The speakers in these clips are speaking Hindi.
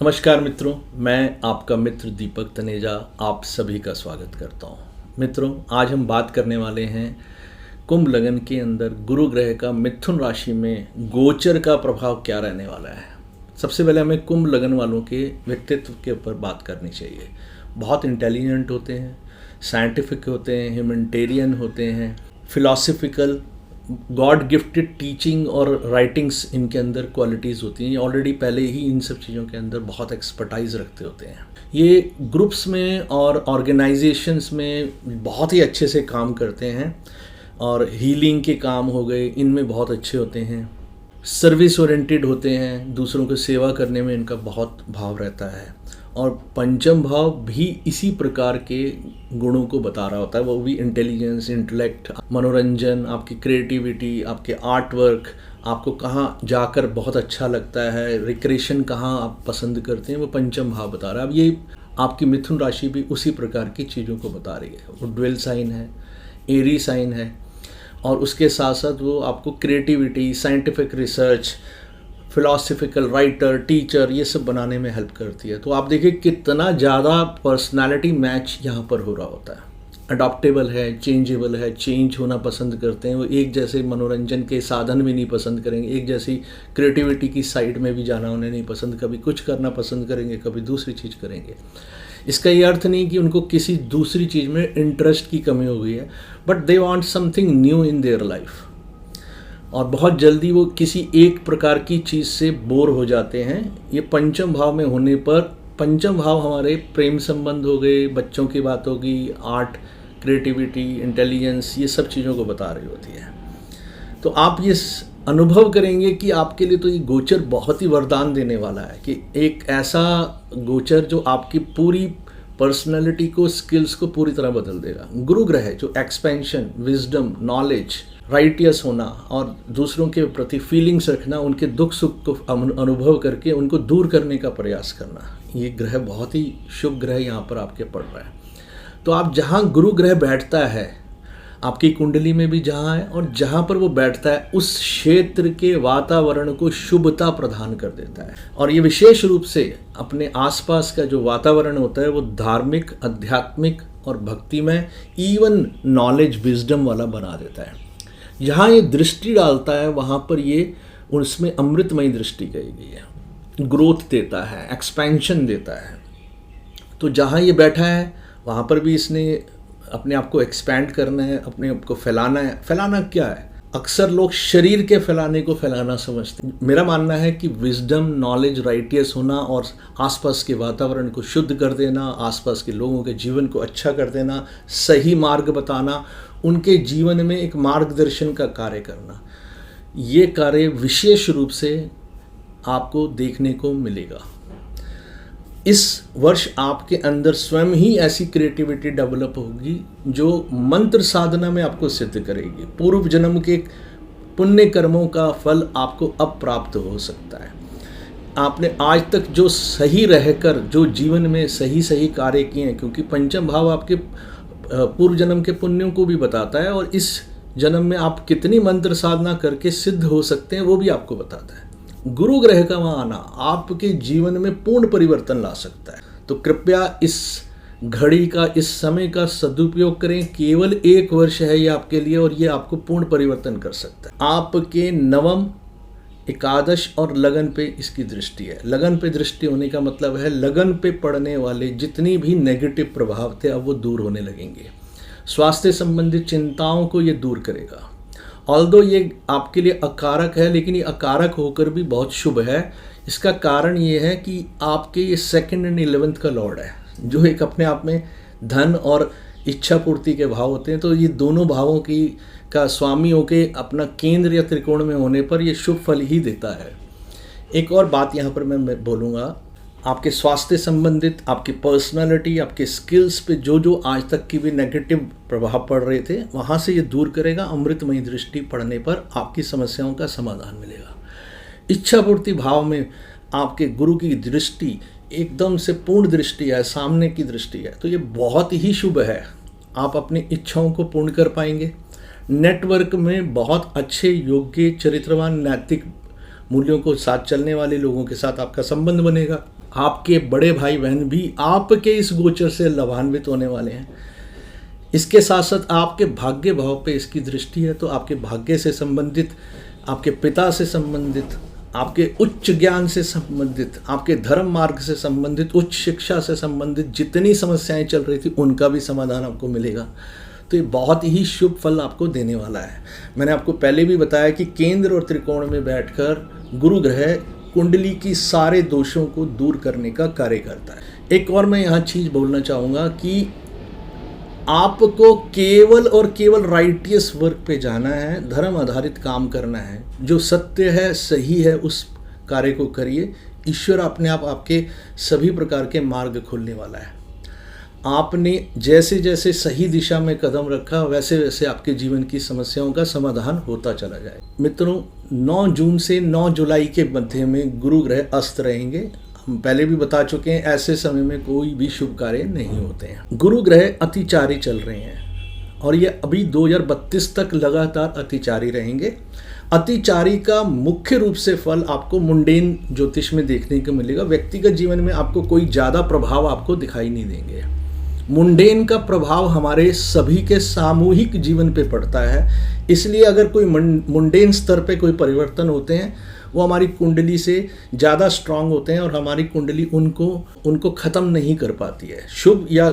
नमस्कार मित्रों, मैं आपका मित्र दीपक तनेजा आप सभी का स्वागत करता हूँ। मित्रों, आज हम बात करने वाले हैं कुंभ लगन के अंदर गुरु ग्रह का मिथुन राशि में गोचर का प्रभाव क्या रहने वाला है। सबसे पहले हमें कुंभ लगन वालों के व्यक्तित्व के ऊपर बात करनी चाहिए। बहुत इंटेलिजेंट होते हैं, साइंटिफिक होते हैं, ह्यूमैनिटेरियन होते हैं, फिलॉसफिकल, गॉड गिफ्टेड टीचिंग और राइटिंग्स इनके अंदर क्वालिटीज़ होती हैं। ये ऑलरेडी पहले ही इन सब चीज़ों के अंदर बहुत एक्सपर्टाइज रखते होते हैं। ये ग्रुप्स में और ऑर्गेनाइजेशंस में बहुत ही अच्छे से काम करते हैं और हीलिंग के काम हो गए, इनमें बहुत अच्छे होते हैं। सर्विस ओरिएंटेड होते हैं, दूसरों को सेवा करने में इनका बहुत भाव रहता है। और पंचम भाव भी इसी प्रकार के गुणों को बता रहा होता है, वो भी इंटेलिजेंस, इंटेलेक्ट, मनोरंजन, आपकी क्रिएटिविटी, आपके आर्ट वर्क, आपको कहाँ जाकर बहुत अच्छा लगता है, रिक्रिएशन कहाँ आप पसंद करते हैं, वो पंचम भाव बता रहा है। अब ये आपकी मिथुन राशि भी उसी प्रकार की चीज़ों को बता रही है। वो ड्वेल साइन है, एरी साइन है, और उसके साथ साथ वो आपको creativity, scientific research, philosophical, writer, teacher, ये सब बनाने में हेल्प करती है। तो आप देखिए कितना ज़्यादा पर्सनालिटी मैच यहाँ पर हो रहा होता है। अडॉप्टेबल है, चेंजेबल है, चेंज होना पसंद करते हैं। वो एक जैसे मनोरंजन के साधन भी नहीं पसंद करेंगे, एक जैसी क्रिएटिविटी की साइड में भी जाना उन्हें नहीं पसंद। कभी कुछ करना पसंद करेंगे, कभी दूसरी चीज़ करेंगे। इसका ये अर्थ नहीं कि उनको किसी दूसरी चीज़ में इंटरेस्ट की कमी हो गई है, but they want something new in their life. और बहुत जल्दी वो किसी एक प्रकार की चीज़ से बोर हो जाते हैं। ये पंचम भाव में होने पर, पंचम भाव हमारे प्रेम संबंध हो गए, बच्चों की बात होगी, आर्ट, क्रिएटिविटी, इंटेलिजेंस, ये सब चीज़ों को बता रही होती है। तो आप ये अनुभव करेंगे कि आपके लिए तो ये गोचर बहुत ही वरदान देने वाला है, कि एक ऐसा गोचर जो आपकी पूरी पर्सनैलिटी को, स्किल्स को पूरी तरह बदल देगा। गुरु ग्रह जो एक्सपेंशन, विजडम, नॉलेज, राइटियस होना और दूसरों के प्रति फीलिंग्स रखना, उनके दुख सुख को अनुभव करके उनको दूर करने का प्रयास करना, ये ग्रह बहुत ही शुभ ग्रह यहाँ पर आपके पड़ रहा है। तो आप जहाँ गुरु ग्रह बैठता है आपकी कुंडली में भी जहाँ है, और जहाँ पर वो बैठता है उस क्षेत्र के वातावरण को शुभता प्रदान कर देता है। और ये विशेष रूप से अपने आसपास का जो वातावरण होता है वो धार्मिक, आध्यात्मिक और भक्तिमय, इवन नॉलेज, विजडम वाला बना देता है। जहाँ ये दृष्टि डालता है वहाँ पर ये उसमें अमृतमयी दृष्टि कही गई है। ग्रोथ देता है, एक्सपेंशन देता है। तो जहाँ ये बैठा है वहाँ पर भी इसने अपने आप को एक्सपैंड करना है, अपने आप को फैलाना है। फैलाना क्या है? अक्सर लोग शरीर के फैलाने को फैलाना समझते हैं। मेरा मानना है कि विजडम, नॉलेज, राइटियस होना और आसपास के वातावरण को शुद्ध कर देना, आसपास के लोगों के जीवन को अच्छा कर देना, सही मार्ग बताना, उनके जीवन में एक मार्गदर्शन का कार्य करना, ये कार्य विशेष रूप से आपको देखने को मिलेगा। इस वर्ष आपके अंदर स्वयं ही ऐसी क्रिएटिविटी डेवलप होगी जो मंत्र साधना में आपको सिद्ध करेगी। पूर्व जन्म के पुण्य कर्मों का फल आपको अब प्राप्त हो सकता है। आपने आज तक जो सही रहकर जो जीवन में सही सही कार्य किए हैं, क्योंकि पंचम भाव आपके पूर्व जन्म के पुण्यों को भी बताता है, और इस जन्म में आप कितनी मंत्र साधना करके सिद्ध हो सकते हैं वो भी आपको बताता है। गुरु ग्रह का वहाँ आना आपके जीवन में पूर्ण परिवर्तन ला सकता है। तो कृपया इस घड़ी का, इस समय का सदुपयोग करें। केवल 1 वर्ष है ये आपके लिए, और ये आपको पूर्ण परिवर्तन कर सकता है। आपके नवम, एकादश और लगन पे इसकी दृष्टि है। लगन पे दृष्टि होने का मतलब है लगन पे पड़ने वाले जितनी भी नेगेटिव प्रभाव थे अब वो दूर होने लगेंगे। स्वास्थ्य संबंधित चिंताओं को ये दूर करेगा। ऑल्दो ये आपके लिए अकारक है, लेकिन ये अकारक होकर भी बहुत शुभ है। इसका कारण ये है कि आपके ये 2nd एंड 11th का लॉर्ड है, जो एक अपने आप में धन और इच्छा पूर्ति के भाव होते हैं। तो ये दोनों भावों की का स्वामी होके अपना केंद्र या त्रिकोण में होने पर ये शुभ फल ही देता है। एक और बात यहाँ पर मैं बोलूँगा, आपके स्वास्थ्य संबंधित, आपकी पर्सनालिटी, आपके स्किल्स पे जो जो आज तक की भी नेगेटिव प्रभाव पड़ रहे थे वहाँ से ये दूर करेगा। अमृतमयी दृष्टि पड़ने पर आपकी समस्याओं का समाधान मिलेगा। इच्छा पूर्ति भाव में आपके गुरु की दृष्टि एकदम से पूर्ण दृष्टि है, सामने की दृष्टि है, तो ये बहुत ही शुभ है। आप अपनी इच्छाओं को पूर्ण कर पाएंगे। नेटवर्क में बहुत अच्छे, योग्य, चरित्रवान, नैतिक मूल्यों को साथ चलने वाले लोगों के साथ आपका संबंध बनेगा। आपके बड़े भाई बहन भी आपके इस गोचर से लाभान्वित होने वाले हैं। इसके साथ साथ आपके भाग्य भाव पे इसकी दृष्टि है, तो आपके भाग्य से संबंधित, आपके पिता से संबंधित, आपके उच्च ज्ञान से संबंधित, आपके धर्म मार्ग से संबंधित, उच्च शिक्षा से संबंधित जितनी समस्याएं चल रही थी उनका भी समाधान आपको मिलेगा। तो ये बहुत ही शुभ फल आपको देने वाला है। मैंने आपको पहले भी बताया कि केंद्र और त्रिकोण में बैठकर गुरु ग्रह कुंडली की सारे दोषों को दूर करने का कार्य करता है। एक और मैं यहाँ चीज़ बोलना चाहूँगा कि आपको केवल और केवल राइटियस वर्क पे जाना है, धर्म आधारित काम करना है, जो सत्य है, सही है, उस कार्य को करिए। ईश्वर अपने आप आपके सभी प्रकार के मार्ग खोलने वाला है। आपने जैसे जैसे सही दिशा में कदम रखा वैसे वैसे आपके जीवन की समस्याओं का समाधान होता चला जाए। मित्रों, 9 जून से 9 जुलाई के मध्य में गुरु ग्रह अस्त रहेंगे। हम पहले भी बता चुके हैं, ऐसे समय में कोई भी शुभ कार्य नहीं होते हैं। गुरु ग्रह अतिचारी चल रहे हैं और ये अभी 2032 तक लगातार अतिचारी रहेंगे। अतिचारी का मुख्य रूप से फल आपको मुंडेन ज्योतिष में देखने को मिलेगा। व्यक्तिगत जीवन में आपको कोई ज़्यादा प्रभाव आपको दिखाई नहीं देंगे। मुंडेन का प्रभाव हमारे सभी के सामूहिक जीवन पे पड़ता है, इसलिए अगर कोई मुंडेन स्तर पे कोई परिवर्तन होते हैं वो हमारी कुंडली से ज़्यादा स्ट्रांग होते हैं और हमारी कुंडली उनको ख़त्म नहीं कर पाती है। शुभ या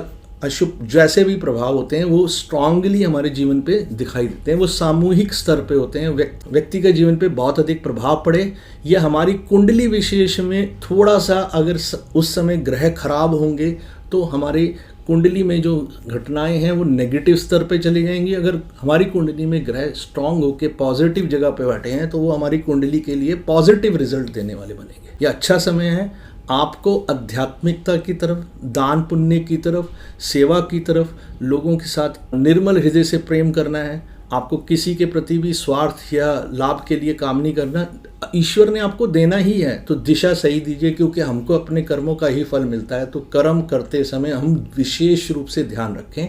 अशुभ जैसे भी प्रभाव होते हैं वो स्ट्रांगली हमारे जीवन पे दिखाई देते हैं। वो सामूहिक स्तर पे होते हैं। व्यक्तिगत जीवन पे बहुत अधिक प्रभाव पड़े या हमारी कुंडली विशेष में थोड़ा सा अगर उस समय ग्रह खराब होंगे तो हमारी कुंडली में जो घटनाएं हैं वो नेगेटिव स्तर पे चली जाएंगी। अगर हमारी कुंडली में ग्रह स्ट्रांग होकर पॉजिटिव जगह पे बैठे हैं तो वो हमारी कुंडली के लिए पॉजिटिव रिजल्ट देने वाले बनेंगे। ये अच्छा समय है आपको आध्यात्मिकता की तरफ, दान पुण्य की तरफ, सेवा की तरफ, लोगों के साथ निर्मल हृदय से प्रेम करना है। आपको किसी के प्रति भी स्वार्थ या लाभ के लिए काम नहीं करना। ईश्वर ने आपको देना ही है तो दिशा सही दीजिए, क्योंकि हमको अपने कर्मों का ही फल मिलता है। तो कर्म करते समय हम विशेष रूप से ध्यान रखें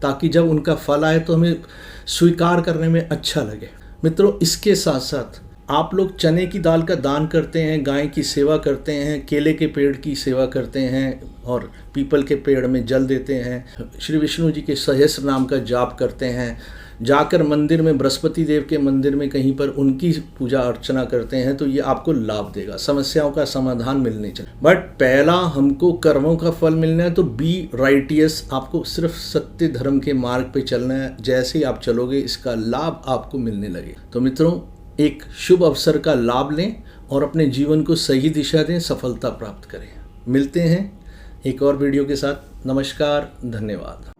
ताकि जब उनका फल आए तो हमें स्वीकार करने में अच्छा लगे। मित्रों, इसके साथ साथ आप लोग चने की दाल का दान करते हैं, गाय की सेवा करते हैं, केले के पेड़ की सेवा करते हैं और पीपल के पेड़ में जल देते हैं, श्री विष्णु जी के सहस्र नाम का जाप करते हैं, जाकर मंदिर में बृहस्पति देव के मंदिर में कहीं पर उनकी पूजा अर्चना करते हैं, तो ये आपको लाभ देगा, समस्याओं का समाधान मिलने चाहिए। बट पहला हमको कर्मों का फल मिलना है तो बी राइटियस, आपको सिर्फ सत्य धर्म के मार्ग पे चलना है। जैसे ही आप चलोगे इसका लाभ आपको मिलने लगे। तो मित्रों, एक शुभ अवसर का लाभ लें और अपने जीवन को सही दिशा दें, सफलता प्राप्त करें। मिलते हैं एक और वीडियो के साथ। नमस्कार, धन्यवाद।